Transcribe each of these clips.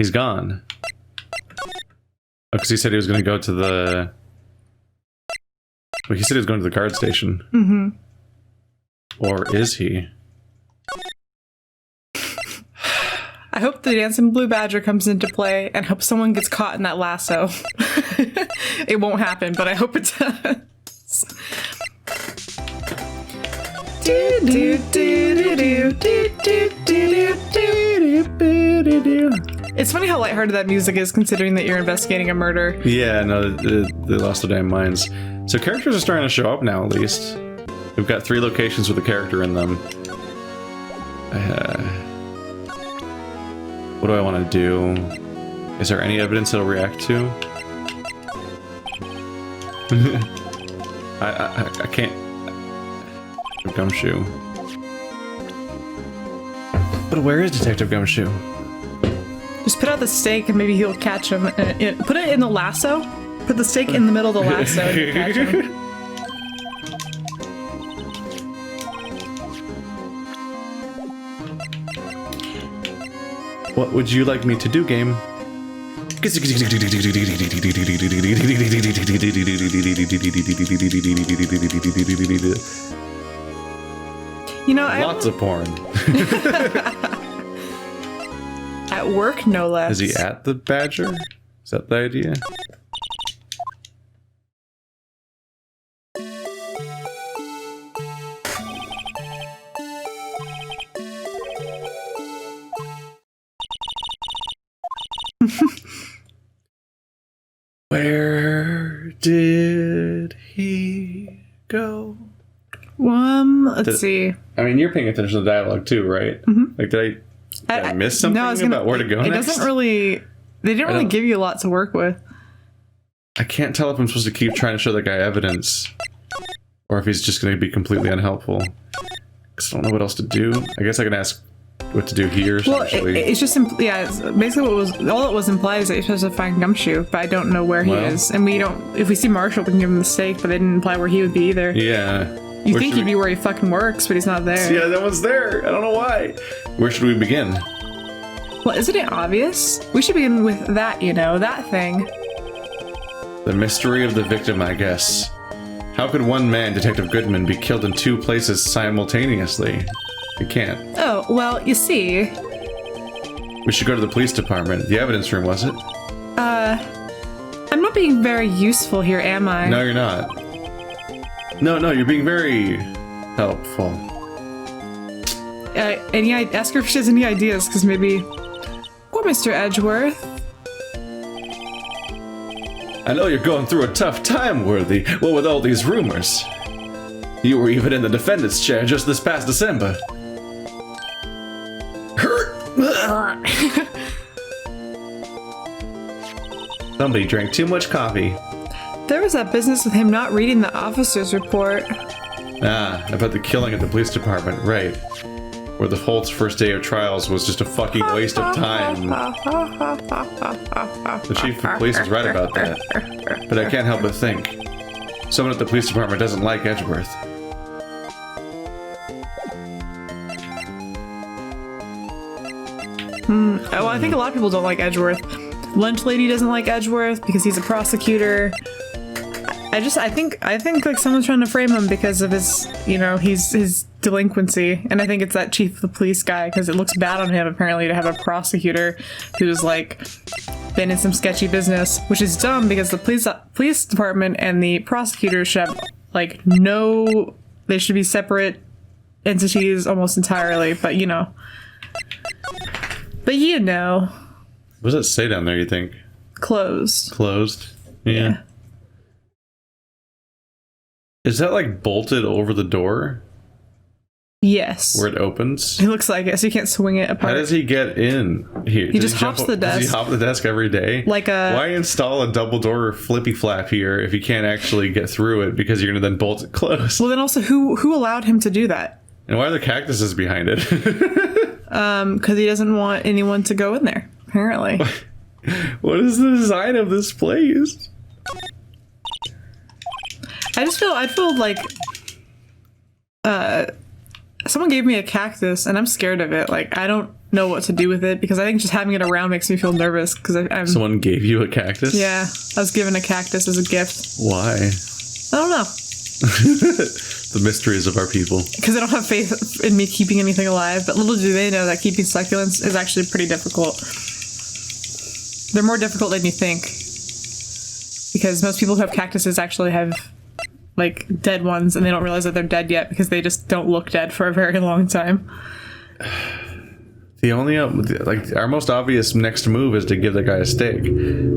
He's gone. Because he said he was going to go to the... Well, he said he was going to the guard station. Mm-hmm. Or is he? I hope the dancing blue badger comes into play and hope someone gets caught in that lasso. It won't happen, but I hope it does. It's funny how lighthearted that music is, considering that you're investigating a murder. Yeah, no, they lost their damn minds. So characters are starting to show up now, at least. We've got 3 locations with a character in them. What do I want to do? Is there any evidence it'll react to? I can't... Gumshoe. But where is Detective Gumshoe? Just put out the stake and maybe he'll catch him. Put it in the lasso. Put the stake in the middle of the lasso and you'll catch him. What would you like me to do, game? You know, lots of porn. At work, no less. Is he at the badger? Is that the idea? Where did he go? Let's see. I mean, you're paying attention to the dialogue too, right? Mm-hmm. Like, did I miss something about where to go next? Doesn't really... They didn't really give you a lot to work with. I can't tell if I'm supposed to keep trying to show the guy evidence, or if he's just going to be completely unhelpful. Because I don't know what else to do. I guess I can ask what to do here. Well, it's just basically all it was implied is that you're supposed to find Gumshoe, but I don't know where he is, and we don't. If we see Marshall, we can give him the stake, but they didn't imply where he would be either. Yeah. You think he'd be where he fucking works, but he's not there. Yeah, that one's there. I don't know why. Where should we begin? Well, isn't it obvious? We should begin with that, that thing. The mystery of the victim, I guess. How could one man, Detective Goodman, be killed in 2 places simultaneously? He can't. Oh, well, you see... We should go to the police department. The evidence room, was it? I'm not being very useful here, am I? No, you're not. No, you're being very helpful. Ask her if she has any ideas, because maybe... Or Mr. Edgeworth. I know you're going through a tough time, Worthy. What with all these rumors? You were even in the defendant's chair just this past December. Somebody drank too much coffee. There was that business with him not reading the officer's report. Ah, about the killing at the police department, right. Where the Holt's first day of trials was just a fucking waste of time. The chief of police is right about that. But I can't help but think. Someone at the police department doesn't like Edgeworth. Well, I think a lot of people don't like Edgeworth. Lunch Lady doesn't like Edgeworth because he's a prosecutor. I think like someone's trying to frame him because of his, his delinquency, and I think it's that chief of the police guy because it looks bad on him apparently to have a prosecutor who's like been in some sketchy business, which is dumb because the police department and the prosecutor should have they should be separate entities almost entirely, but What does it say down there, you think? Closed. Closed? Yeah. Is that like bolted over the door? Yes. Where it opens? It looks like it, so you can't swing it apart. How does he get in here? He just hops the desk. Does he hop the desk every day? Why install a double door flippy flap here if you can't actually get through it because you're going to then bolt it closed? Well, then also, who allowed him to do that? And why are the cactuses behind it? Because he doesn't want anyone to go in there, apparently. What is the design of this place? I feel like someone gave me a cactus and I'm scared of it. Like, I don't know what to do with it, because I think just having it around makes me feel nervous, because I'm... Someone gave you a cactus? Yeah, I was given a cactus as a gift. Why? I don't know. The mysteries of our people. Because I don't have faith in me keeping anything alive, but little do they know that keeping succulents is actually pretty difficult. They're more difficult than you think. Because most people who have cactuses actually have, like, dead ones, and they don't realize that they're dead yet because they just don't look dead for a very long time. The only, like, our most obvious next move is to give the guy a steak.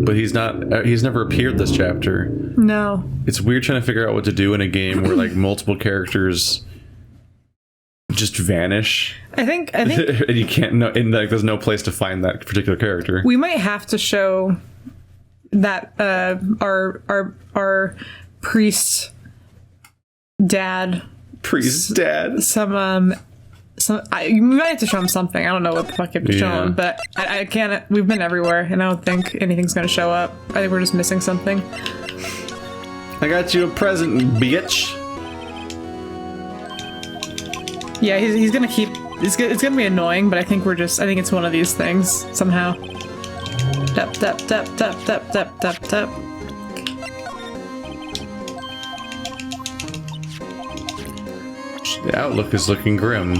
But he's never appeared this chapter. No. It's weird trying to figure out what to do in a game where, like, multiple characters just vanish. I think and you can't know, and, like, there's no place to find that particular character. We might have to show that our priest dad you might have to show him something. I don't know what the fuck you have to show him, but I can't. We've been everywhere, and I don't think anything's gonna show up. I think we're just missing something. I got you a present, bitch. Yeah, he's gonna keep. It's gonna be annoying, but I think it's one of these things somehow. Tap tap tap tap tap tap tap tap. The outlook is looking grim.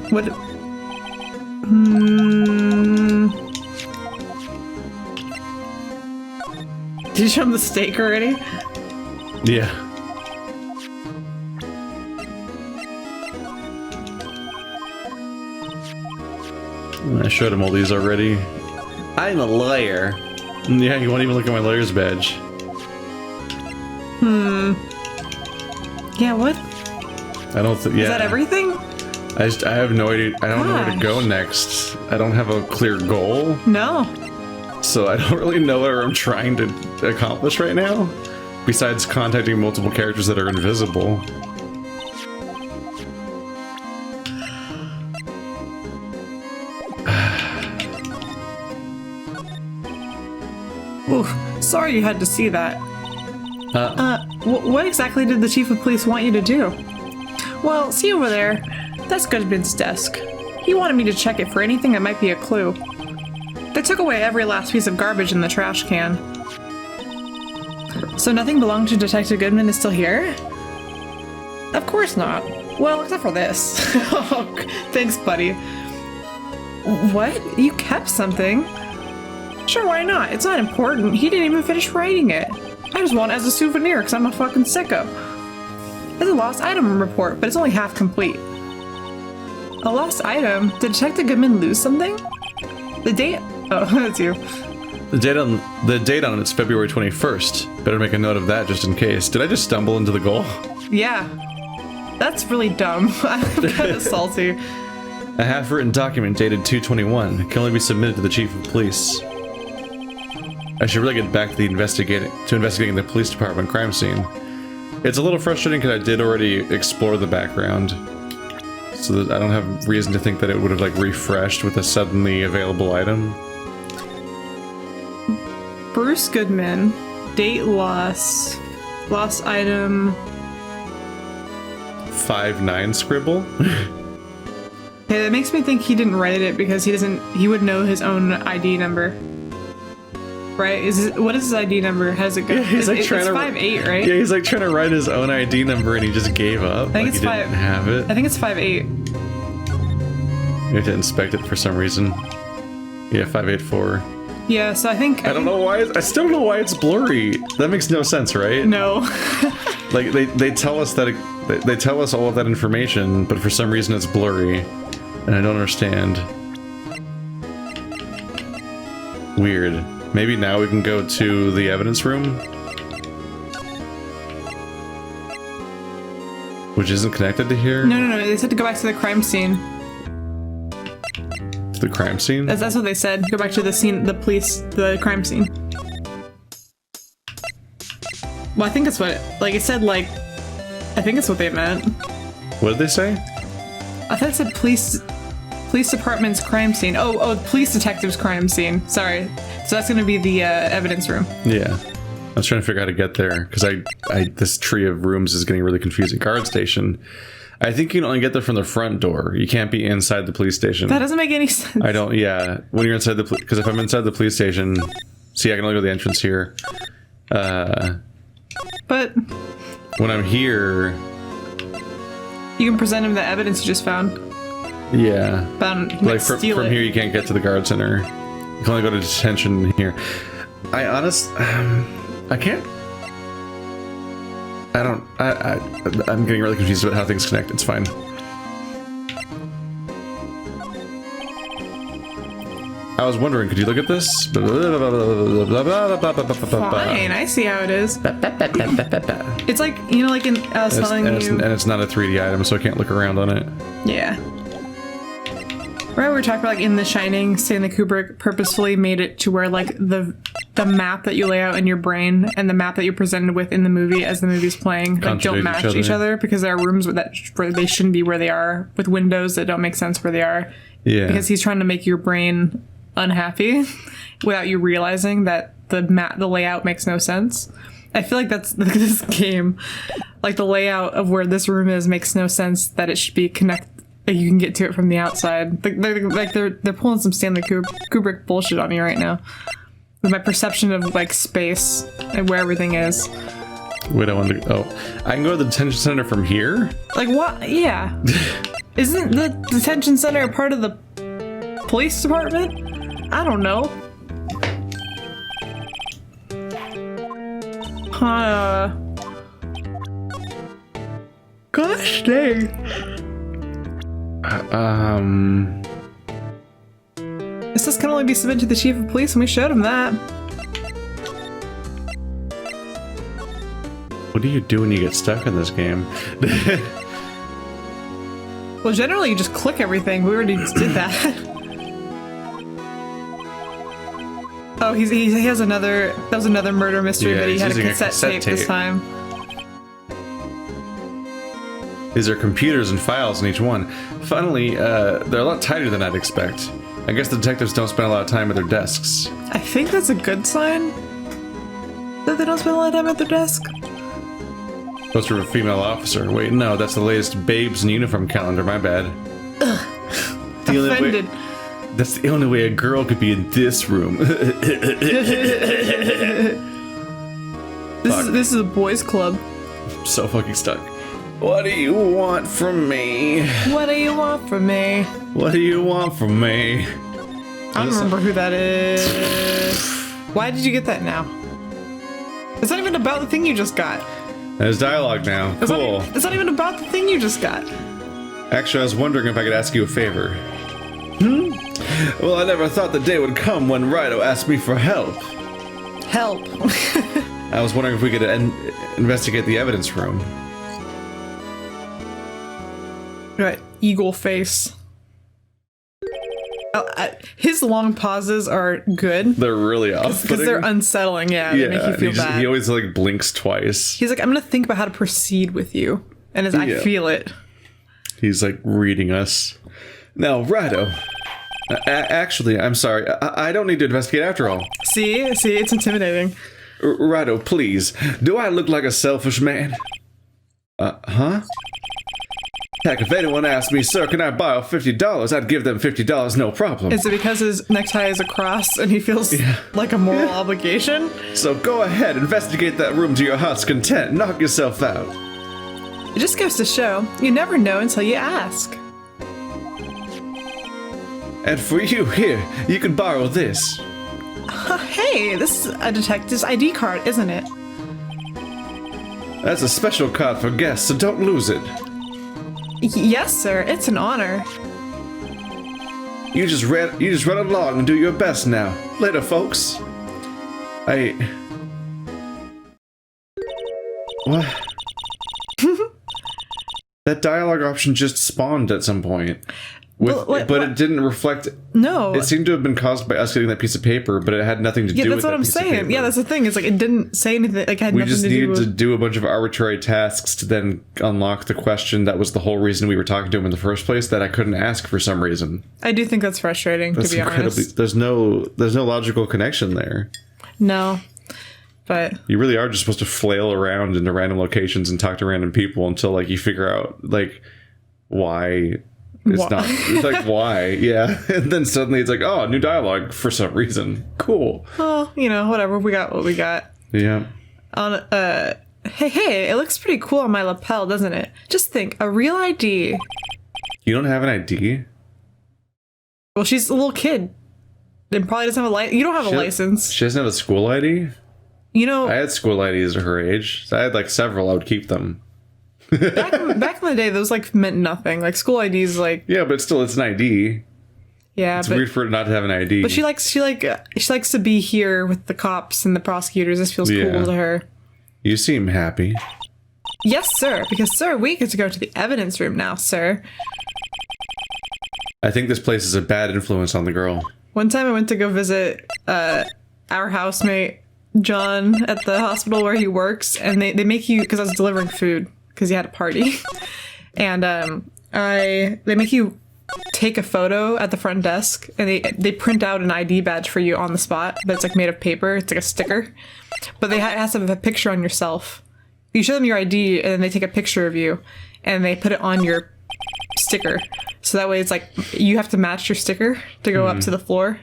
What? Did you show him the steak already? Yeah. I showed him all these already. I'm a lawyer. Yeah, you won't even look at my lawyer's badge. Yeah, what? I don't think. Yeah. Is that everything? I have no idea. I don't know where to go next. I don't have a clear goal. No. So I don't really know what I'm trying to accomplish right now. Besides contacting multiple characters that are invisible. Oof, sorry you had to see that. What exactly did the chief of police want you to do? Well, see over there? That's Goodman's desk. He wanted me to check it for anything that might be a clue. They took away every last piece of garbage in the trash can. So nothing belonging to Detective Goodman is still here? Of course not. Well, except for this. Oh, thanks, buddy. What? You kept something? Sure, why not? It's not important. He didn't even finish writing it. I just want it as a souvenir because I'm a fucking sicko. There's a lost item report, but it's only half complete. A lost item? Did Detective Goodman lose something? The date? Oh, that's you. The date on it's February 21st. Better make a note of that just in case. Did I just stumble into the goal? Yeah. That's really dumb. I'm kind of salty. A half-written document dated 2/21 can only be submitted to the chief of police. I should really get back to investigating the police department crime scene. It's a little frustrating because I did already explore the background, so that I don't have reason to think that it would have like refreshed with a suddenly available item. Bruce Goodman, date lost item 5-9 scribble. Yeah, that makes me think he didn't write it because he would know his own ID number. Right? What is his ID number? Has it go? Yeah, he's like trying to 5'8", right? Yeah, he's like trying to write his own ID number and he just gave up. I think it's he didn't have it. I think it's 5'8". You have to inspect it for some reason. Yeah, 584. Yeah, so I don't know why. I still don't know why it's blurry. That makes no sense, right? No. Like they tell us that they tell us all of that information, but for some reason it's blurry, and I don't understand. Weird. Maybe now we can go to the evidence room, which isn't connected to here. No. They said to go back to the crime scene. To the crime scene? That's what they said. Go back to the scene, the crime scene. Well, I think it's what, it said, I think it's what they meant. What did they say? I thought it said police department's crime scene. Oh, police detective's crime scene. Sorry. So that's going to be the evidence room. Yeah. I was trying to figure out how to get there, because this tree of rooms is getting really confusing. Guard station. I think you can only get there from the front door. You can't be inside the police station. That doesn't make any sense. I don't. Yeah, when you're inside the because if I'm inside the police station, see, I can only go to the entrance here. But when I'm here, you can present him the evidence you just found. Yeah. Like from here, you can't get to the guard center. You can only go to detention here. I can't. I'm getting really confused about how things connect. It's fine. I was wondering, could you look at this? Fine, I see how it is. It's like, you know, like I was telling you. And it's not a 3D item, so I can't look around on it. Yeah. Right, we were talking about, like, in The Shining, Stanley Kubrick purposefully made it to where, like, the map that you lay out in your brain and the map that you're presented with in the movie as the movie's playing, like, don't match each other because there are rooms where they shouldn't be where they are, with windows that don't make sense where they are. Yeah. Because he's trying to make your brain unhappy without you realizing that the layout makes no sense. I feel like that's this game. Like, the layout of where this room is makes no sense that it should be connected. You can get to it from the outside. They're pulling some Stanley Kubrick bullshit on me right now. With my perception of, like, space and where everything is. Wait, I want to. Oh, I can go to the detention center from here. Like, what? Yeah. Isn't the detention center a part of the police department? I don't know. Gosh dang. It says can only be submitted to the chief of police, and we showed him that. What do you do when you get stuck in this game? Well, generally you just click everything. We already did that. Oh, he has another. That was another murder mystery, Yeah, but he he's had a using cassette tape this time. These are computers and files in each one. Funnily, they're a lot tighter than I'd expect. I guess the detectives don't spend a lot of time at their desks. I think that's a good sign. That they don't spend a lot of time at their desk. Poster of a female officer. Wait, no, that's the latest Babes in Uniform calendar. My bad. Ugh. Offended. That's the only way a girl could be in this room. This is a boys' club. I'm so fucking stuck. What do you want from me? What do you want from me? What do you want from me? I don't remember who that is. Why did you get that now? It's not even about the thing you just got. There's dialogue now. Cool. It's not even about the thing you just got. Actually, I was wondering if I could ask you a favor. Well, I never thought the day would come when Rido asked me for help. Help. I was wondering if we could investigate the evidence room. Right, eagle face. His long pauses are good. They're really off. Because they're unsettling, yeah. They make you feel bad. He always, like, blinks twice. He's like, I'm gonna think about how to proceed with you. And as I feel it. He's, like, reading us. Now, Rido. Actually, I'm sorry. I don't need to investigate after all. See, it's intimidating. Rido, please. Do I look like a selfish man? Huh? Heck, if anyone asked me, sir, can I borrow $50? I'd give them $50, no problem. Is it because his necktie is a cross and he feels like a moral obligation? So go ahead, investigate that room to your heart's content. Knock yourself out. It just goes to show, you never know until you ask. And for you, here, you can borrow this. Hey, this is a detective's ID card, isn't it? That's a special card for guests, so don't lose it. Yes, sir. It's an honor. You just run along and do your best now. Later, folks. What? That dialogue option just spawned at some point. But it didn't reflect. No. It seemed to have been caused by us getting that piece of paper, but it had nothing to do with that. Yeah, that's what I'm saying. Yeah, that's the thing. It's like it didn't say anything. Like, had we nothing just to do needed with... to do a bunch of arbitrary tasks to then unlock the question that was the whole reason we were talking to him in the first place that I couldn't ask for some reason. I do think that's frustrating, to be honest. There's no logical connection there. No. But you really are just supposed to flail around into random locations and talk to random people until, like, you figure out, like, why it's not. It's like, why? Yeah. And then suddenly it's like, oh, new dialogue for some reason. Cool. Oh, you know, whatever. We got what we got. Yeah. Hey, it looks pretty cool on my lapel, doesn't it? Just think, a real ID. You don't have an ID? Well, she's a little kid. And probably doesn't have a license. You don't have a license. She doesn't have a school ID? You know, I had school IDs at her age. So I had like several. I would keep them. back in the day, those like meant nothing. Like school IDs, like Yeah, but still, it's an ID. yeah, It's but weird for it not to have an ID. but she likes to be here with the cops and the prosecutors. This feels Yeah. cool to her. You seem happy. Yes, sir. Because sir, we get to go to the evidence room now, sir. I think this place is a bad influence on the girl. One time I went to go visit our housemate John at the hospital where he works, and they make you, because I was delivering food because he had a party, and they make you take a photo at the front desk, and they print out an ID badge for you on the spot, but it's like made of paper. It's like a sticker, but it has to have a picture on yourself. You show them your ID, and then they take a picture of you, and they put it on your sticker. So that way it's like you have to match your sticker to go up to the floor.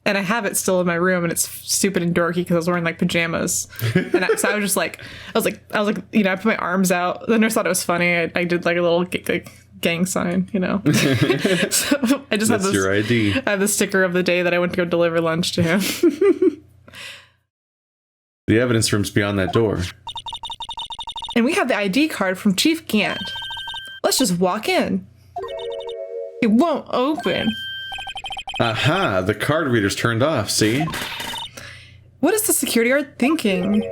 And I have it still in my room, and it's stupid and dorky because I was wearing like pajamas. And so I was just like, I was like, you know, I put my arms out. The nurse thought it was funny. I did like a little gang sign, you know. So I just have this. Your ID. I have the sticker of the day that I went to go deliver lunch to him. The evidence room's beyond that door. And we have the ID card from Chief Gant. Let's just walk in. It won't open. Aha, the card reader's turned off, see? What is the security guard thinking?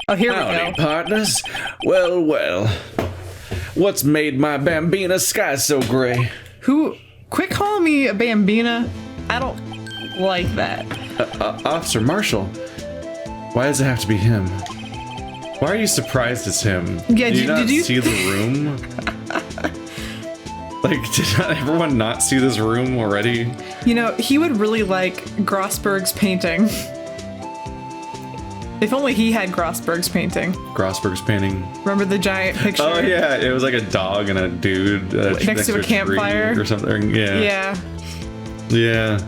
Oh, here we Howdy, go. partners. Well, well. What's made my Bambina sky so gray? Quit calling me a Bambina. I don't like that. Officer Marshall. Why does it have to be him? Why are you surprised it's him? Yeah, did you see the room? Like, did not everyone not see this room already? You know, he would really like Grossberg's painting. If only he had Grossberg's painting. Grossberg's painting. Remember the giant picture? Oh yeah, it was like a dog and a dude next to a campfire or something. Yeah. Yeah. Yeah.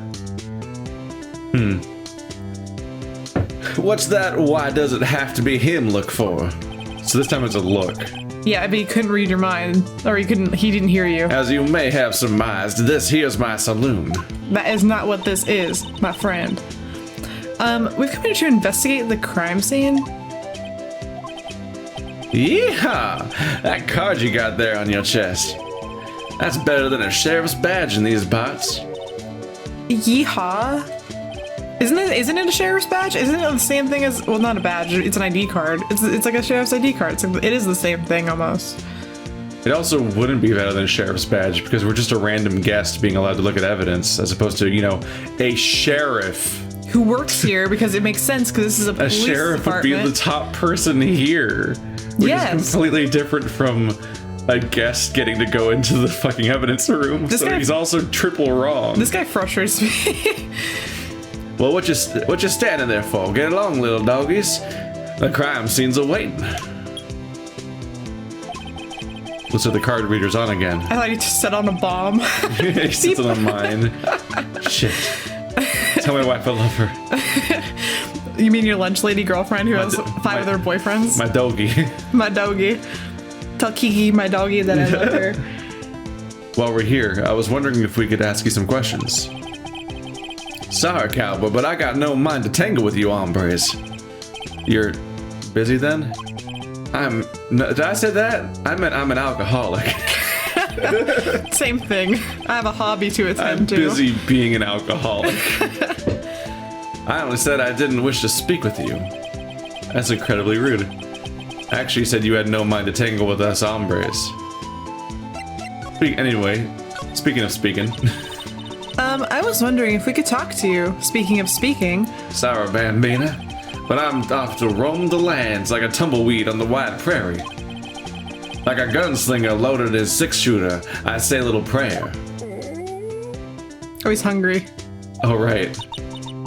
What's that? Why does it have to be him? Look for. So this time it's a look. Yeah, but he couldn't read your mind, or he didn't hear you. As you may have surmised, this here's my saloon. That is not what this is, my friend. We've come here to investigate the crime scene. Yeehaw! That card you got there on your chest. That's better than a sheriff's badge in these parts. Yeehaw. Isn't it a sheriff's badge? Isn't it the same thing as, well, not a badge, it's an ID card. It's like a sheriff's ID card. It is the same thing almost. It also wouldn't be better than a sheriff's badge because we're just a random guest being allowed to look at evidence as opposed to, you know, a sheriff. Who works here, because it makes sense because this is a police sheriff department. would be the top person here. Which is completely different from a guest getting to go into the fucking evidence room. He's also triple wrong. This guy frustrates me. Well, what you standing there for? Get along, little doggies. The crime scene's awaiting. Looks like the card reader's on again. I thought he just set on a bomb. He sits on mine. Shit. Tell my wife I love her. You mean your lunch lady girlfriend who has five other boyfriends? My doggie. My doggie. Tell Kiki, my doggie, that I love her. While we're here, I was wondering if we could ask you some questions. Sorry, cowboy, but I got no mind to tangle with you hombres. You're busy then? Did I say that? I meant I'm an alcoholic. Same thing. I have a hobby to attend I'm to. busy being an alcoholic. I only said I didn't wish to speak with you. That's incredibly rude. I actually said you had no mind to tangle with us hombres. Anyway, speaking of speaking. I was wondering if we could talk to you. Speaking of speaking. Sorry, Bambina, but I'm off to roam the lands like a tumbleweed on the wide prairie. Like a gunslinger loaded his six-shooter, I say a little prayer. Oh, he's hungry. Oh, right.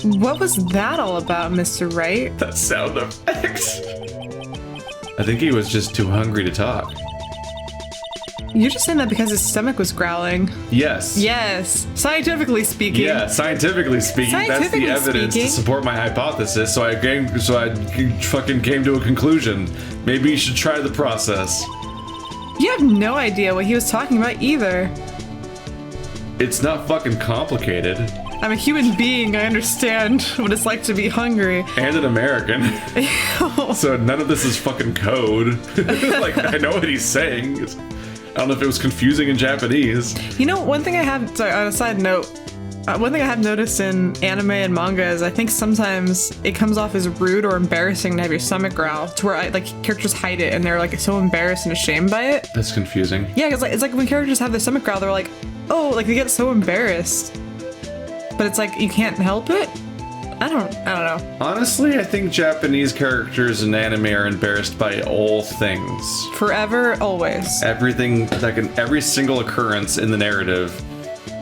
What was that all about, Mr. Wright? That sound effects. I think he was just too hungry to talk. You're just saying that because his stomach was growling. Yes. Yes. Scientifically speaking. Yeah, scientifically speaking, that's the evidence to support my hypothesis. So I fucking came to a conclusion. Maybe you should try the process. You have no idea what he was talking about either. It's not fucking complicated. I'm a human being. I understand what it's like to be hungry. And an American. So none of this is fucking code. Like, I know what he's saying. I don't know if it was confusing in Japanese. You know, one thing I have, sorry, on a side note, one thing I have noticed in anime and manga is I think sometimes it comes off as rude or embarrassing to have your stomach growl, to where like characters hide it and they're like so embarrassed and ashamed by it. That's confusing. Yeah, because like, it's like when characters have their stomach growl, they're like, oh, like they get so embarrassed. But it's like you can't help it. I don't know. Honestly, I think Japanese characters in anime are embarrassed by all things. Forever, always. Everything, like every single occurrence in the narrative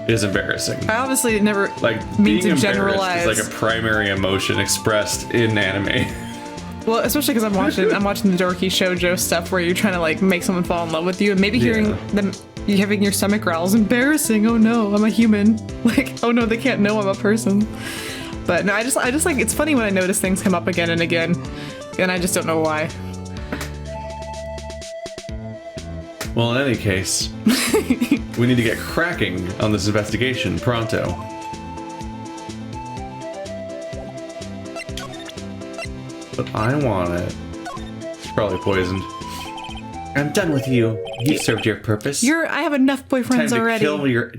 is embarrassing. I obviously never like mean being to generalize. Is like a primary emotion expressed in anime. Well, especially because I'm watching the dorky shoujo stuff where you're trying to like make someone fall in love with you, and maybe hearing them having your stomach growl is embarrassing. Oh no, I'm a human. Like, oh no, they can't know I'm a person. But no, I just like, it's funny when I notice things come up again and again, and I just don't know why. Well, in any case, we need to get cracking on this investigation pronto. But I want it. It's probably poisoned. I'm done with you. You've served your purpose. I have enough boyfriends already.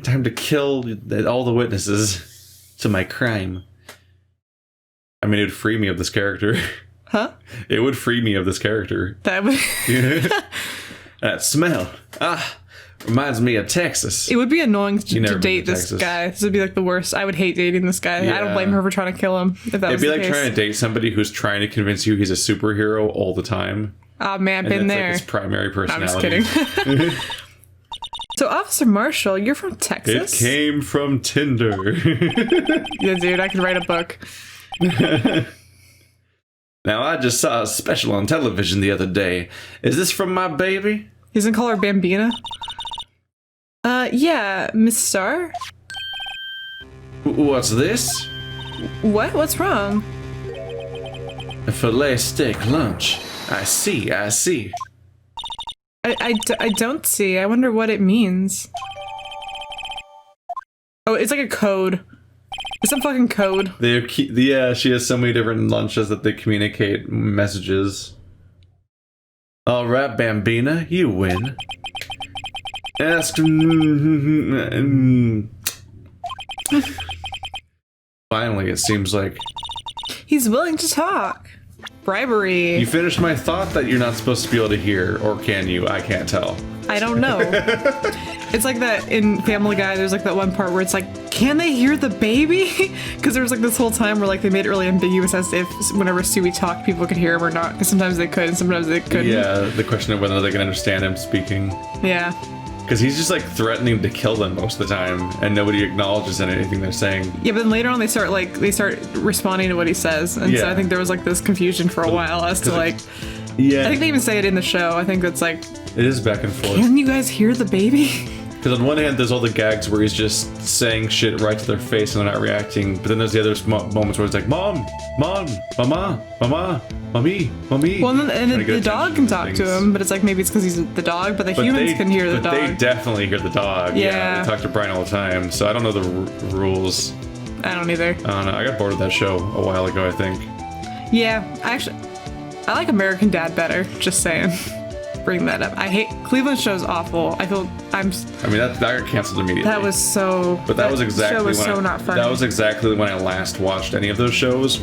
Time to kill all the witnesses to my crime. I mean, it would free me of this character. Huh? It would free me of this character. That would... That smell. Reminds me of Texas. It would be annoying to date this guy. This would be like the worst. I would hate dating this guy. Yeah. I don't blame her for trying to kill him. If that was the case. It'd be like trying to date somebody who's trying to convince you he's a superhero all the time. Oh man, been there. Like his primary personality. No, I'm just kidding. So, Officer Marshall, you're from Texas? It came from Tinder. Yeah, dude, I could write a book. Now, I just saw a special on television the other day. Is this from my baby? He's gonna call her Bambina? Yeah, Miss Star? What's this? What? What's wrong? A filet steak lunch. I see. I don't see. I wonder what it means. Oh, it's like a code. It's some fucking code. Yeah, she has so many different lunches that they communicate messages. Alright, Bambina, you win. Ask... Finally, it seems like... He's willing to talk. Bribery. You finished my thought that you're not supposed to be able to hear, or can you? I can't tell. I don't know. It's like that in Family Guy, there's like that one part where it's like, can they hear the baby? Because there was like this whole time where like they made it really ambiguous as if whenever Stewie talked, people could hear him or not. Because sometimes they could and sometimes they couldn't. Yeah, the question of whether they can understand him speaking. Yeah. Because he's just like threatening to kill them most of the time, and nobody acknowledges anything they're saying. Yeah, but then later on they start responding to what he says, and so I think there was like this confusion for a while as to like. Yeah. I think they even say it in the show. I think that's like. It is back and forth. Can you guys hear the baby? Because on one hand, there's all the gags where he's just saying shit right to their face and they're not reacting. But then there's the other moments where it's like, Mom, Mom, Mama, Mama, Mommy, Mommy. Well, and the dog can talk to him, but it's like maybe it's because he's the dog, but humans can hear the dog. They definitely hear the dog. Yeah. They talk to Brian all the time. So I don't know the rules. I don't either. I don't know. I got bored of that show a while ago, I think. Yeah, actually, I like American Dad better. Just saying. Bring that up. I hate Cleveland show's awful. I mean that got canceled immediately. That was so. But that was exactly show was when so not funny. That was exactly when I last watched any of those shows.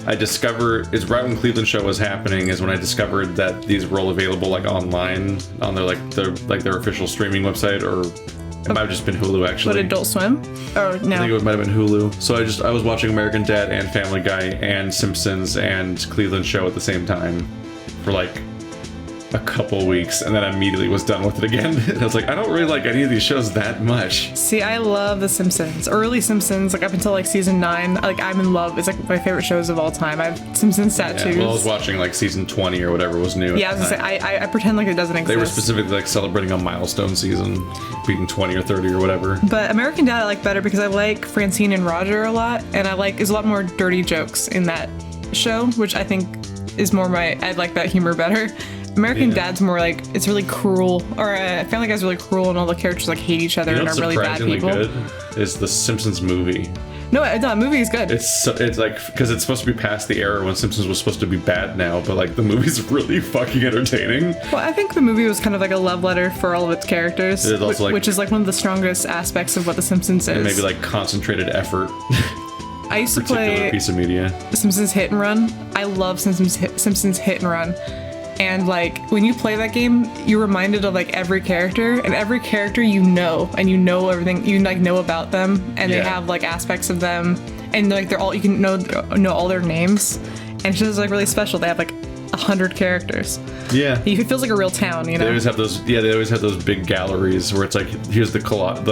I discovered is right when Cleveland show was happening is when I discovered that these were all available like online on their official streaming website, or it might have just been Hulu actually. What, Adult Swim? Oh no. I think it might have been Hulu. So I was watching American Dad and Family Guy and Simpsons and Cleveland show at the same time for like a couple weeks and then immediately was done with it again. And I was like, I don't really like any of these shows that much. See, I love The Simpsons. Early Simpsons, like up until like season 9. Like I'm in love. It's like my favorite shows of all time. I have Simpsons tattoos. Yeah, well, I was watching like season 20 or whatever was new. Yeah, I was gonna say, I pretend like it doesn't exist. They were specifically like celebrating a milestone season, beating 20 or 30 or whatever. But American Dad I like better because I like Francine and Roger a lot, and there's a lot more dirty jokes in that show, which I think is more I like that humor better. American Dad's more like, it's really cruel, or Family Guy's really cruel, and all the characters like hate each other and are really bad people. Good is the Simpsons movie. No, the movie is good. It's like, because it's supposed to be past the era when Simpsons was supposed to be bad now, but like the movie's really fucking entertaining. Well, I think the movie was kind of like a love letter for all of its characters, which is like one of the strongest aspects of what The Simpsons is. And maybe like concentrated effort. I used to play piece of media. Simpsons Hit and Run. I love Simpsons Hit and Run. And like when you play that game, you're reminded of like every character, and every character you know everything, you like know about them, and they have like aspects of them, and like you can know all their names, and it's just like really special. They have like 100 characters. Yeah, it feels like a real town, you know. They always have those. Yeah, they always have those big galleries where it's like, here's the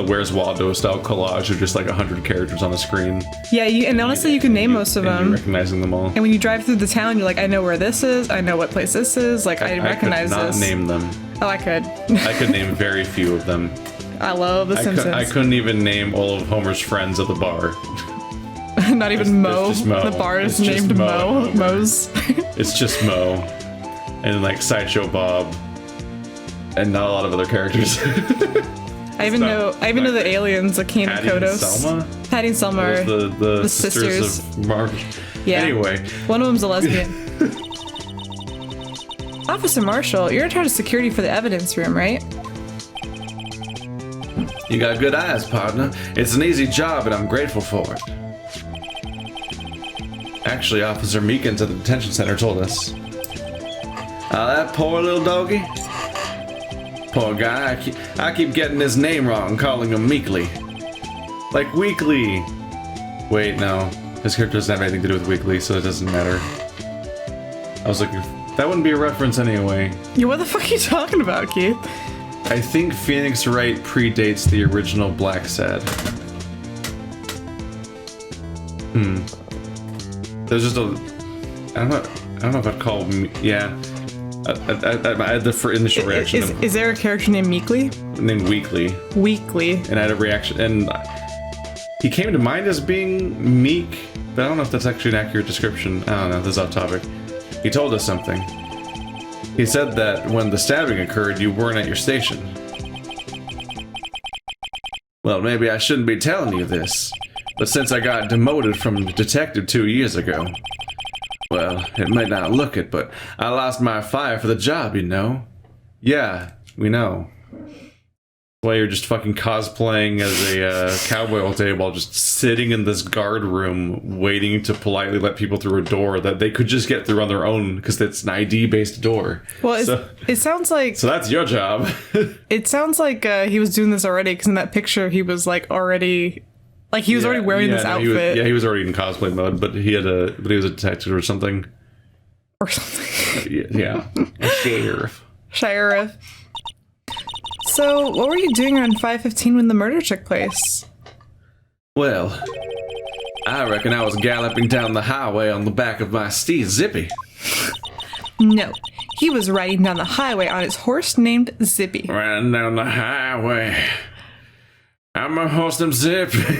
Where's Waldo style collage of just like 100 characters on the screen. Yeah, and honestly, you can name most of them. You're recognizing them all. And when you drive through the town, you're like, I know where this is. I know what place this is. Like, I recognize this. I could not name them. Oh, I could. I could name very few of them. I love The Simpsons. I couldn't even name all of Homer's friends at the bar. Not even Mo. Mo. The bar is named Mo. Mo's. It's just Mo. And then like Sideshow Bob. And not a lot of other characters. I even know the aliens, like Kane and Kodos. Patty and Selma are the sisters of Mark. Yeah. Anyway. One of them's a lesbian. Officer Marshall, you're in charge of security for the evidence room, right? You got good eyes, partner. It's an easy job, and I'm grateful for it. Actually, Officer Meekins at the detention center told us. That poor little doggy. Poor guy. I keep getting his name wrong, calling him Meekly. Like Weekly. Wait, no. His character doesn't have anything to do with Weekly, so it doesn't matter. I was looking. That wouldn't be a reference anyway. Yeah, what the fuck are you talking about, Keith? I think Phoenix Wright predates the original Black Sad. There's just I don't know if I'd call him. Yeah. I had the initial reaction. Is there a character named Meekly? Named Weekly. Weekly. And I had a reaction, and he came to mind as being meek, but I don't know if that's actually an accurate description. I don't know. This is off topic. He told us something. He said that when the stabbing occurred, you weren't at your station. Well, maybe I shouldn't be telling you this, but since I got demoted from detective 2 years ago, well, it might not look it, but I lost my fire for the job, you know? Yeah, we know. Why you're just fucking cosplaying as a cowboy all day while just sitting in this guard room waiting to politely let people through a door that they could just get through on their own because it's an ID-based door. Well, it sounds like... So that's your job. It sounds like he was doing this already, because in that picture he was like already... Like he was already wearing this outfit. He was already in cosplay mode, but he was a detective or something. Or something. Yeah. Sheriff. Sheriff. So, what were you doing around 5:15 when the murder took place? Well, I reckon I was galloping down the highway on the back of my steed, Zippy. No, he was riding down the highway on his horse named Zippy. Riding down the highway. I'm a horse named Zippy.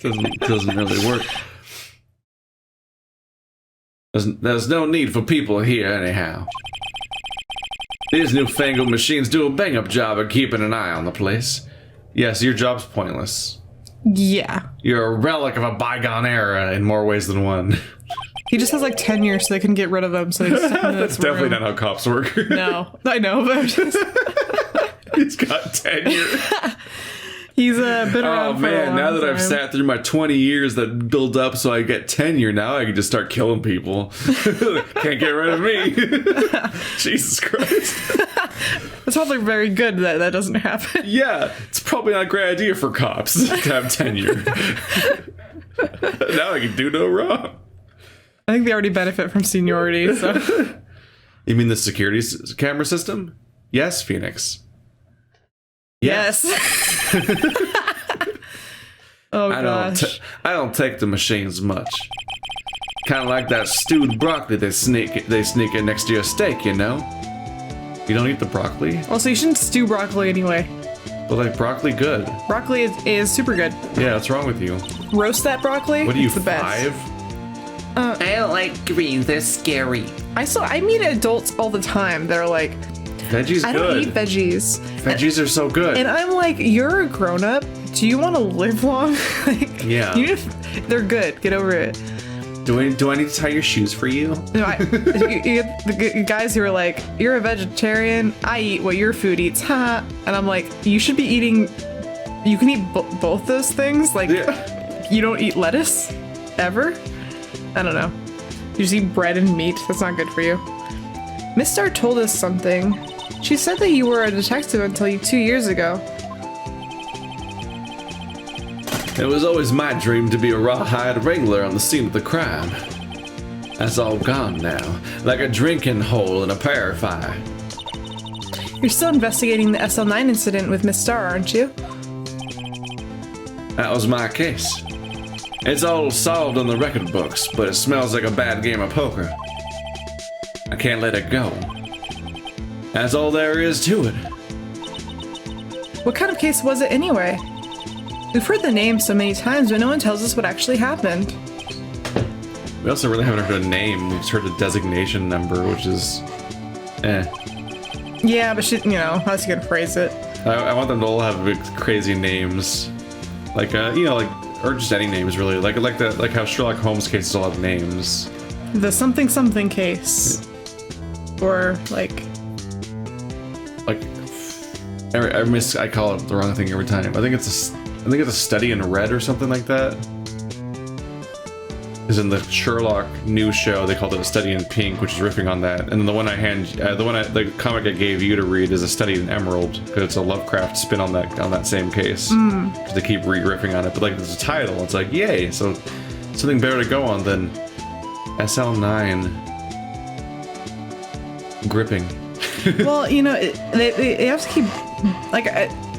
doesn't really work. There's no need for people here anyhow. These newfangled machines do a bang-up job of keeping an eye on the place. Yes, your job's pointless. Yeah. You're a relic of a bygone era in more ways than one. He just has like tenure, so they can get rid of him. So they just that's definitely not how cops work. No, I know, but just... He's got tenure. He's been around for a long now that time. I've sat through my 20 years that build up so I get tenure, now I can just start killing people. Can't get rid of me. Jesus Christ. It's probably very good that that doesn't happen. Yeah, it's probably not a great idea for cops to have tenure. Now I can do no wrong. I think they already benefit from seniority, so... You mean the security camera system? Yes, Phoenix. Yes. Oh gosh. I don't take the machines much. Kind of like that stewed broccoli they sneak in next to your steak, you know? You don't eat the broccoli? Also, you shouldn't stew broccoli anyway. But like broccoli good. Broccoli is super good. Yeah, what's wrong with you? Roast that broccoli. What are you, it's the best. 5? I don't like greens, they're scary. I meet adults all the time that are like, Veggies I good. don't eat veggies. Veggies are so good. And I'm like, you're a grown up. Do you want to live long? Like, Yeah. They're good. Get over it. Do I need to tie your shoes for you? No, you get the guys who are like, you're a vegetarian. I eat what your food eats. Ha. And I'm like, you should be eating. You can eat both those things. Like, Yeah. you don't eat lettuce ever. I don't know. You just eat bread and meat. That's not good for you. Miss Star told us something. She said that you were a detective until 2 years ago. It was always my dream to be a rawhide wrangler on the scene of the crime. That's all gone now, like a drinking hole in a purifier. You're still investigating the SL9 incident with Miss Star, aren't you? That was my case. It's all solved in the record books, but it smells like a bad game of poker. I can't let it go. That's all there is to it. What kind of case was it anyway? We've heard the name so many times, but no one tells us what actually happened. We also really haven't heard a name. We've just heard a designation number, which is... Yeah, but she, how's you gonna phrase it? I want them to all have big, crazy names. Like, or just any names, really. Like how Sherlock Holmes cases all have names. The something something case. Or, like... I call it the wrong thing every time. I think it's a study in red or something like that. Because in the Sherlock news show, they called it a study in pink, which is riffing on that. And then the comic I gave you to read is a study in emerald, because it's a Lovecraft spin on that same case. Because they keep riffing on it, but like there's a title, it's like yay! So something better to go on than SL9 gripping. Well, they have to keep...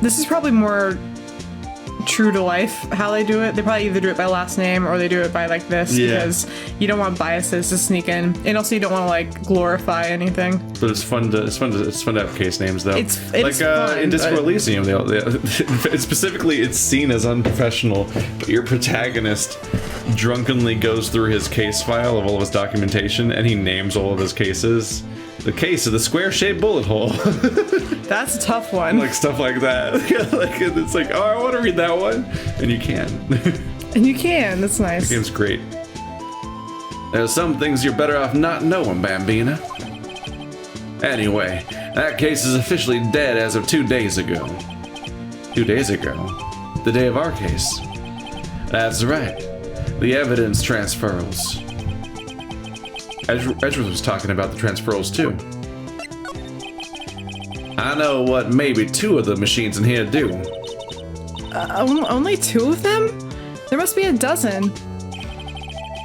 this is probably more true to life how they do it. They probably either do it by last name or they do it by like this, because you don't want biases to sneak in, and also you don't want to like glorify anything. But it's fun to have case names though. It's like fun, in Disco Elysium, it's seen as unprofessional, but your protagonist drunkenly goes through his case file of all of his documentation and he names all of his cases. The case of the square-shaped bullet hole. That's a tough one. Like stuff like that. It's like, oh, I want to read that one, and you can. And you can. That's nice. The game's great. There's some things you're better off not knowing, Bambina. Anyway, that case is officially dead as of 2 days ago. 2 days ago? The day of our case. That's right. The evidence transfers. Edgeworth was talking about the transferals too. I know what maybe 2 of the machines in here do. Only 2 of them? There must be a dozen.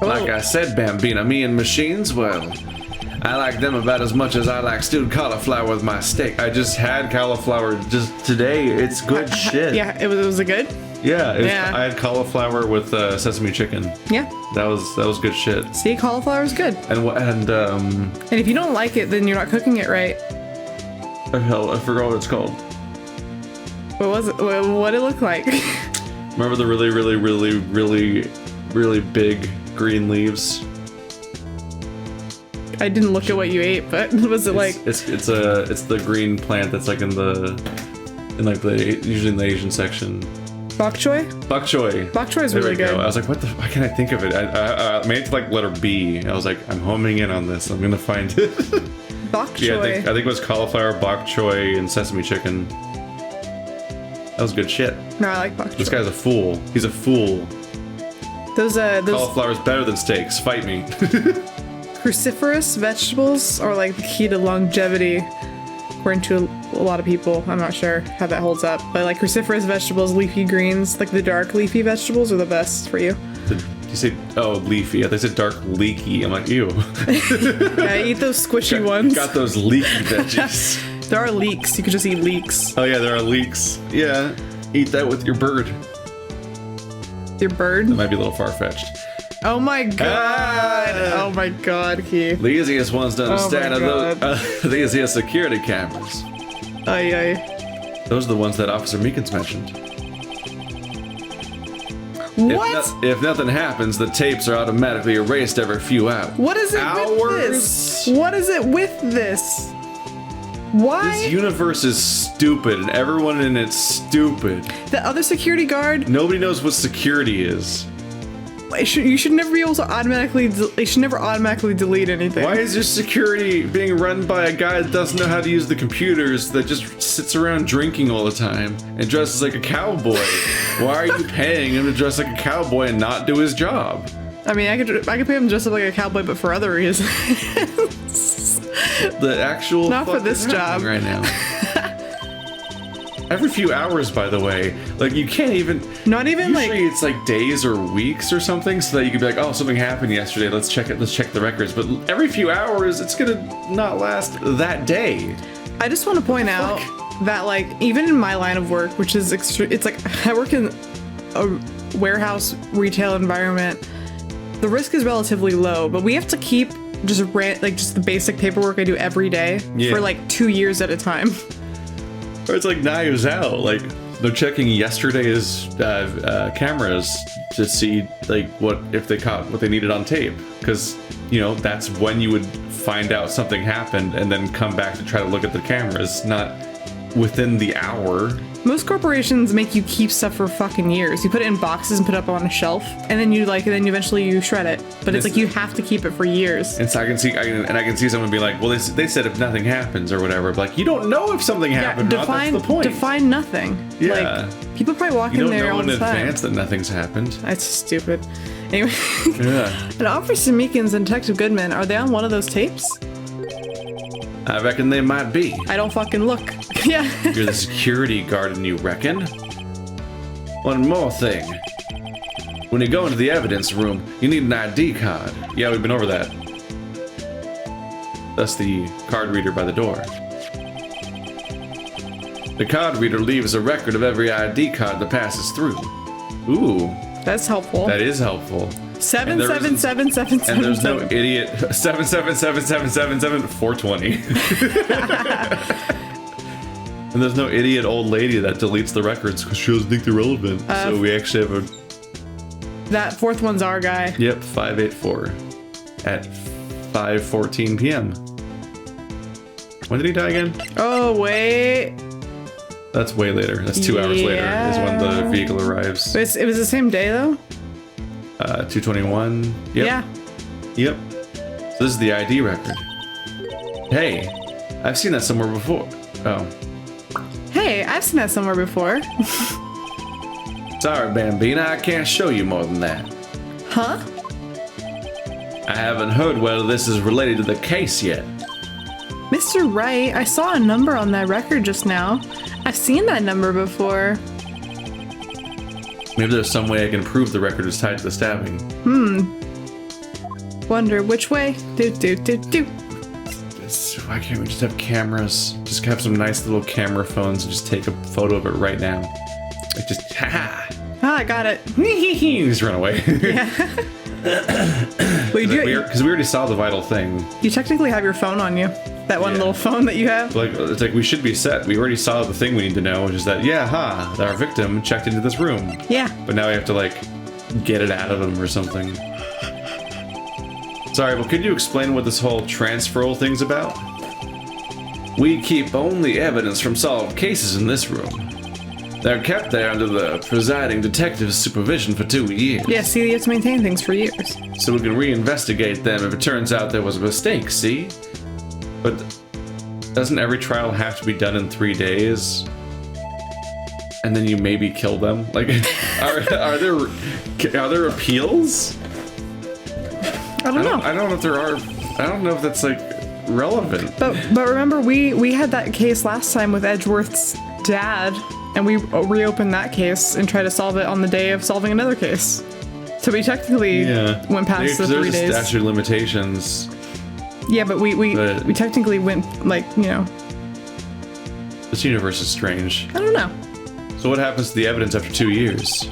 Like I said, Bambina, me and machines, well, I like them about as much as I like stewed cauliflower with my steak. I just had cauliflower just today. It's good shit. Yeah, was it good? Yeah, I had cauliflower with sesame chicken. Yeah. That was good shit. See, cauliflower is good. And if you don't like it, then you're not cooking it right. hell, I forgot what it's called. What was it? What it look like? Remember the really big green leaves? I didn't look at what you ate, but was it like? It's the green plant that's like usually in the Asian section. Bok choy? Bok choy. Bok choy is really good. I was like, why can't I think of it? I made it to like letter B. I was like, I'm homing in on this. I'm gonna find it. Bok choy. Yeah, I think it was cauliflower, bok choy, and sesame chicken. That was good shit. No, I like bok choy. This guy's a fool. He's a fool. Those Cauliflower's better than steaks. Fight me. cruciferous vegetables are like the key to longevity, according to a lot of people. I'm not sure how that holds up, but like cruciferous vegetables, leafy greens, like the dark leafy vegetables are the best for you. You say, oh, leafy. They said dark leaky. I'm like, ew. Yeah, eat those squishy ones. Got those leaky veggies. There are leeks. You could just eat leeks. Oh yeah, there are leeks. Yeah, eat that with your bird. Your bird? That might be a little far-fetched. Oh my god. Oh my god, Keith. The easiest ones to understand Oh my are the easiest security cameras. Ay, ay. Those are the ones that Officer Meekins mentioned. What? If nothing happens, the tapes are automatically erased every few hours. What is it with this? What is it with this? Why? This universe is stupid, and everyone in it's stupid. The other security guard? Nobody knows what security is. You should never be able to automatically. They should never automatically delete anything. Why is your security being run by a guy that doesn't know how to use the computers, that just sits around drinking all the time and dresses like a cowboy? Why are you paying him to dress like a cowboy and not do his job? I mean, I could pay him to dress up like a cowboy, but for other reasons. The actual not for this job right now. Every few hours, by the way, like you can't even. Not even usually like it's like days or weeks or something, so that you could be like, oh, something happened yesterday. Let's check it. Let's check the records. But every few hours, it's gonna not last that day. I just want to point out that like even in my line of work, which is it's like I work in a warehouse retail environment. The risk is relatively low, but we have to keep just the basic paperwork I do every day for like 2 years at a time. Or it's like Knives Out, like they're checking yesterday's cameras to see like if they caught what they needed on tape, because that's when you would find out something happened and then come back to try to look at the cameras, not within the hour. Most corporations make you keep stuff for fucking years. You put it in boxes and put it up on a shelf, and then eventually you shred it. But it's like you have to keep it for years. And so I can see someone be like, well, they said if nothing happens or whatever. But like, you don't know if something happened or not. That's the point. Define nothing. Yeah. Like, people probably walk in there all the time. You don't know in advance that nothing's happened. That's stupid. Anyway. Yeah. And Officer Meekins and Detective Goodman, are they on one of those tapes? I reckon they might be. I don't fucking look. Yeah. You're the security guard and you reckon? One more thing. When you go into the evidence room, you need an ID card. Yeah, we've been over that. That's the card reader by the door. The card reader leaves a record of every ID card that passes through. Ooh. That's helpful. That is helpful. 77777. And there's no idiot 77777 420. And there's no idiot old lady that deletes the records because she doesn't think they're relevant. So we actually have that fourth one's our guy. Yep, 584 at 5:14 p.m. When did he die again? Oh wait. That's way later. That's 2 hours later is when the vehicle arrives. It was the same day though? 221. Yep. Yeah. Yep. So this is the ID record. Hey, I've seen that somewhere before. Oh. Hey, I've seen that somewhere before. Sorry, Bambina, I can't show you more than that. Huh? I haven't heard whether this is related to the case yet. Mr. Wright, I saw a number on that record just now. I've seen that number before. Maybe there's some way I can prove the record is tied to the stabbing. Wonder which way? Why can't we just have cameras? Just have some nice little camera phones and just take a photo of it right now. Like just, ha! Ah, I got it. Just run away. Yeah. Wait, Because we already saw the vital thing. You technically have your phone on you. That one little phone that you have. Like, it's like we should be set. We already saw the thing we need to know, which is that, that our victim checked into this room. Yeah. But now we have to, like, get it out of him or something. Sorry, but could you explain what this whole transferal thing's about? We keep only evidence from solved cases in this room. They're kept there under the presiding detective's supervision for 2 years. Yeah, see, you have to maintain things for years. So we can reinvestigate them if it turns out there was a mistake, see? But doesn't every trial have to be done in 3 days? And then you maybe kill them? Like, are there appeals? I don't know. I don't know if there are. I don't know if that's like relevant. But remember, we had that case last time with Edgeworth's dad, and we reopened that case and tried to solve it on the day of solving another case. So we technically went past the 3 days. There's a statute of limitations. Yeah, but we technically went, like, you know. This universe is strange. I don't know. So what happens to the evidence after 2 years?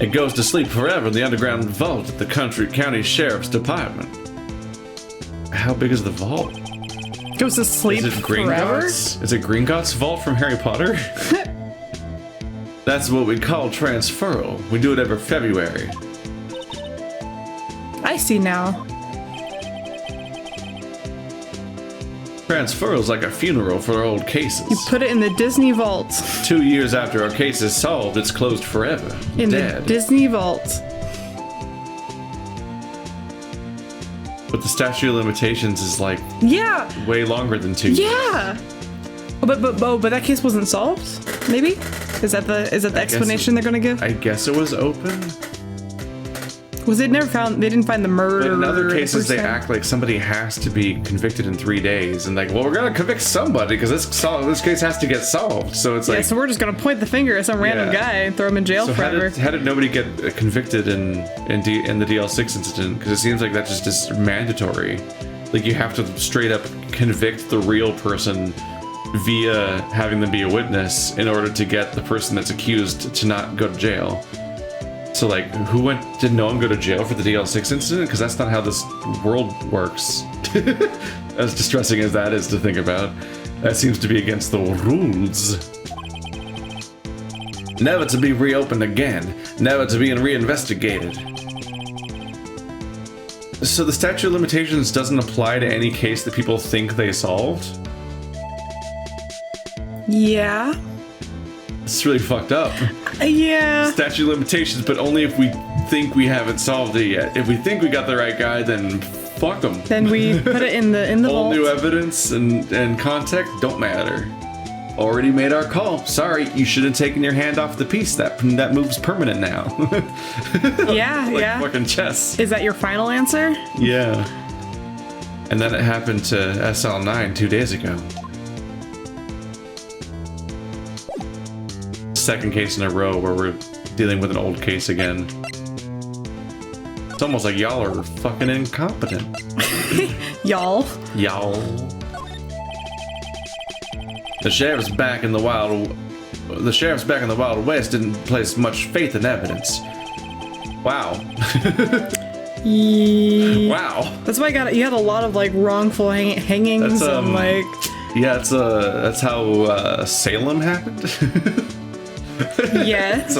It goes to sleep forever in the underground vault at the county sheriff's department. How big is the vault? Goes to sleep Is it forever? Gringotts? Is it Gringotts' vault from Harry Potter? That's what we call transferal. We do it every February. I see now. Transferal's like a funeral for old cases. You put it in the Disney vault. 2 years after our case is solved, it's closed forever. In Dead. the Disney vault. But the statute of limitations is like way longer than 2 years. Yeah. But that case wasn't solved. Maybe is that the explanation they're gonna give? I guess it was open. Was it never found? They didn't find the murderer. But in other cases, they person? act like somebody has to be convicted in 3 days, and like, well, we're gonna convict somebody because this case has to get solved. So it's like, so we're just gonna point the finger at some random guy and throw him in jail so forever. how did nobody get convicted in the DL6 incident? Because it seems like that's just mandatory. Like you have to straight up convict the real person via having them be a witness in order to get the person that's accused to not go to jail. So like, did no one go to jail for the DL6 incident? Because that's not how this world works. As distressing as that is to think about, that seems to be against the rules. Never to be reopened again, never to be reinvestigated. So the statute of limitations doesn't apply to any case that people think they solved? Yeah. It's really fucked up. Yeah. Statute of limitations, but only if we think we haven't solved it yet. If we think we got the right guy, then fuck them. Then we put it in the All vault. new evidence and context don't matter. Already made our call. Sorry, you should have taken your hand off the piece. That move's permanent now. Yeah, like yeah. fucking chess. Is that your final answer? Yeah. And then it happened to SL9 2 days ago. Second case in a row where we're dealing with an old case again. It's almost like y'all are fucking incompetent. Y'all. The sheriff's back in the Wild West didn't place much faith in evidence. Wow. Wow. That's why you had a lot of like wrongful hangings and like. Yeah, that's how Salem happened. Yes.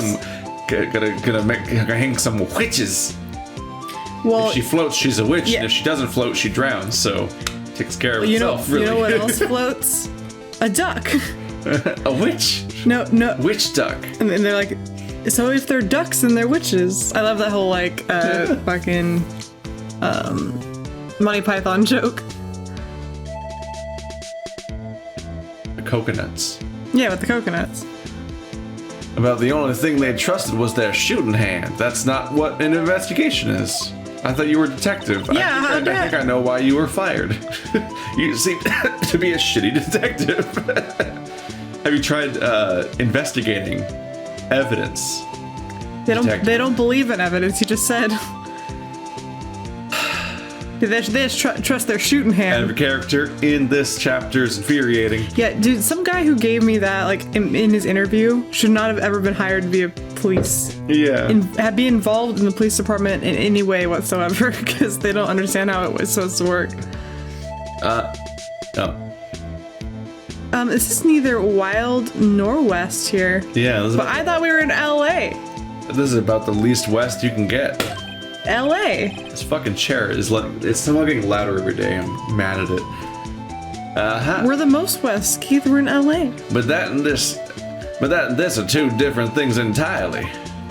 Gonna hang some witches. Well, if she floats, she's a witch, yeah. and if she doesn't float, she drowns. So takes care of itself. You know what else floats? A duck. A witch. No. Witch duck. And then they're like, so if they're ducks, then they're witches. I love that whole like fucking Monty Python joke. The coconuts. Yeah, with the coconuts. About the only thing they trusted was their shooting hand. That's not what an investigation is. I thought you were a detective. Yeah, I think I know why you were fired. You seem to be a shitty detective. Have you tried investigating evidence? They don't believe in evidence. You just said. They just trust their shooting hand. Every character in this chapter is infuriating. Yeah, dude, some guy who gave me that, like, in his interview, should not have ever been hired to be a police. Yeah. Be involved in the police department in any way whatsoever, because they don't understand how it was supposed to work. This is neither wild nor west here. Yeah. But I thought we were in LA. This is about the least west you can get. LA. This fucking chair is it's somehow getting louder every day. I'm mad at it. We're the most west, Keith. We're in LA. But that and this are two different things entirely.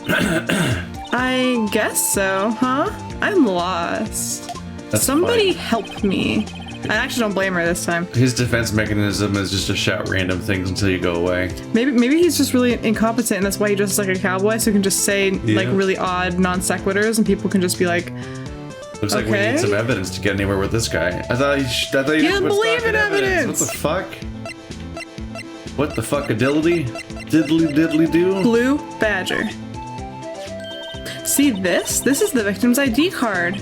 I guess so, huh? I'm lost. That's Somebody fine. help me. I actually don't blame her this time. His defense mechanism is just to shout random things until you go away. Maybe he's just really incompetent, and that's why he dresses like a cowboy, so he can just say like really odd non sequiturs, and people can just be like, Looks like we need some evidence to get anywhere with this guy. I thought you didn't believe in evidence. What the fuck? What the fuck a diddly do? Blue Badger. See this? This is the victim's ID card.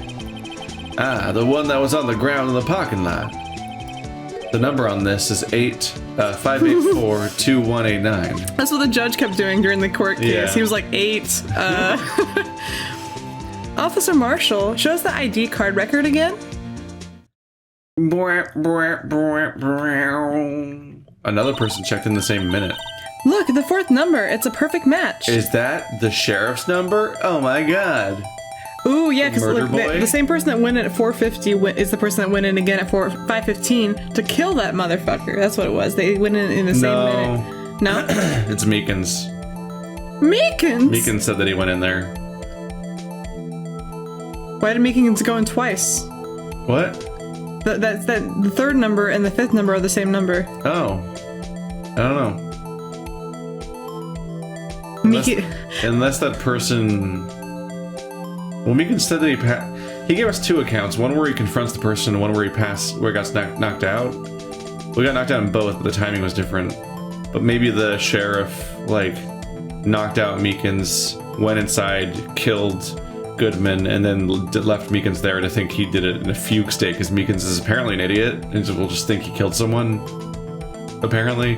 Ah, the one that was on the ground in the parking lot. The number on this is 584-2189. That's what the judge kept doing during the court case. Yeah. He was like 8. Officer Marshall, show us the ID card record again. Another person checked in the same minute. Look, the 4th number. It's a perfect match. Is that the sheriff's number? Oh my god. Ooh, yeah, because Murder boy? the same person that went in at 4:50 is the person that went in again at 5:15 to kill that motherfucker. That's what it was. They went in the same minute. No? It's Meekins. Meekins? Meekins said that he went in there. Why did Meekins go in twice? What? The 3rd number and the 5th number are the same number. Oh. I don't know. Unless that person... Well, Meekins said that he gave us 2 accounts. One where he confronts the person, and one where he got knocked out. We got knocked out in both, but the timing was different. But maybe the sheriff, like, knocked out Meekins, went inside, killed Goodman, and then left Meekins there to think he did it in a fugue state, because Meekins is apparently an idiot, and so we'll just think he killed someone, apparently.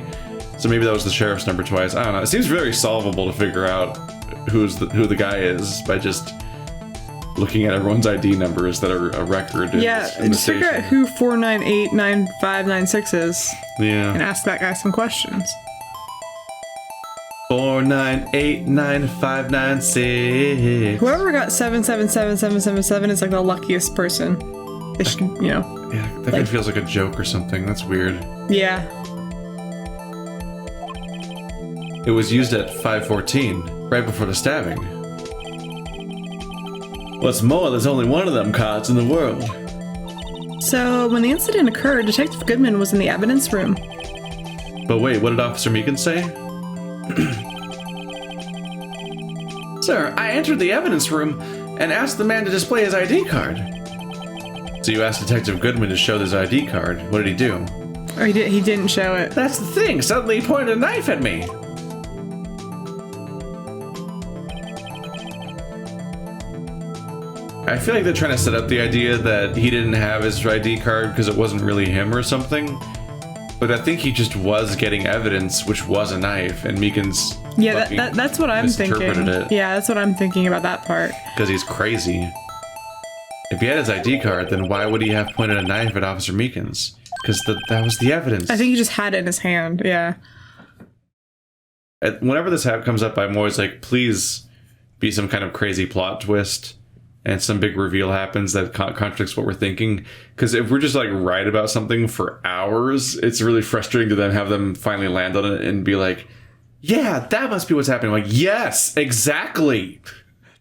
So maybe that was the sheriff's number twice. I don't know. It seems very solvable to figure out who the guy is by just looking at everyone's ID numbers that are a record. Yeah, just figure out who 4989596 is. Yeah. And ask that guy some questions. 4989596. Whoever got 777777 is like the luckiest person. They should, you know. Yeah, that guy feels like a joke or something. That's weird. Yeah. It was used at 5:14, right before the stabbing. What's more, there's only one of them cards in the world. So, when the incident occurred, Detective Goodman was in the evidence room. But wait, what did Officer Meekins say? Sir, I entered the evidence room and asked the man to display his ID card. So you asked Detective Goodman to show his ID card. What did he do? Or he didn't show it. That's the thing. Suddenly he pointed a knife at me. I feel like they're trying to set up the idea that he didn't have his ID card because it wasn't really him or something. But I think he just was getting evidence, which was a knife, and Meekins that's what I'm thinking. It. Yeah, that's what I'm thinking about that part. Because he's crazy. If he had his ID card, then why would he have pointed a knife at Officer Meekins? Because that was the evidence. I think he just had it in his hand, yeah. Whenever this comes up, I'm always like, please be some kind of crazy plot twist. And some big reveal happens that contradicts what we're thinking. Because if we're just like right about something for hours, it's really frustrating to then have them finally land on it and be like, yeah, that must be what's happening. Like, yes, exactly.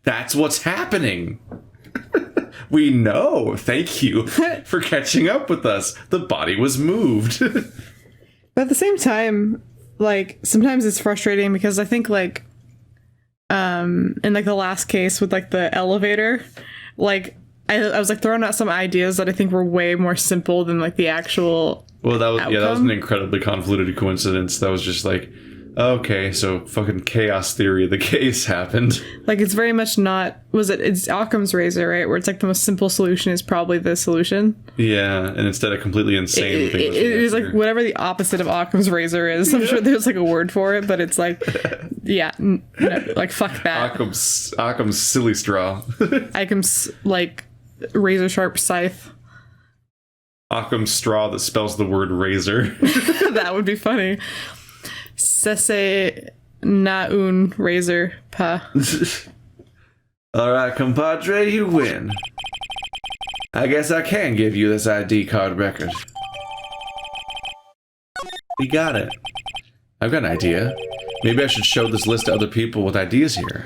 That's what's happening. We know. Thank you for catching up with us. The body was moved. But at the same time, like, sometimes it's frustrating because I think like in like the last case with like the elevator, like I was like throwing out some ideas that I think were way more simple than like the actual that was outcome. Yeah, that was an incredibly convoluted coincidence. That was just like, okay, so fucking chaos theory of the case happened. Like it's very much not it's Occam's razor, right? Where it's like the most simple solution is probably the solution. Yeah, and instead a completely insane thing. It is like whatever the opposite of Occam's razor is. I'm sure there's like a word for it, but it's like, yeah, no, like fuck that. Occam's silly straw. Occam's like razor sharp scythe. Occam's straw that spells the word razor. That would be funny. Sese na un razor pa. Alright, compadre, you win. I guess I can give you this ID card record. We got it. I've got an idea. Maybe I should show this list to other people with ideas here.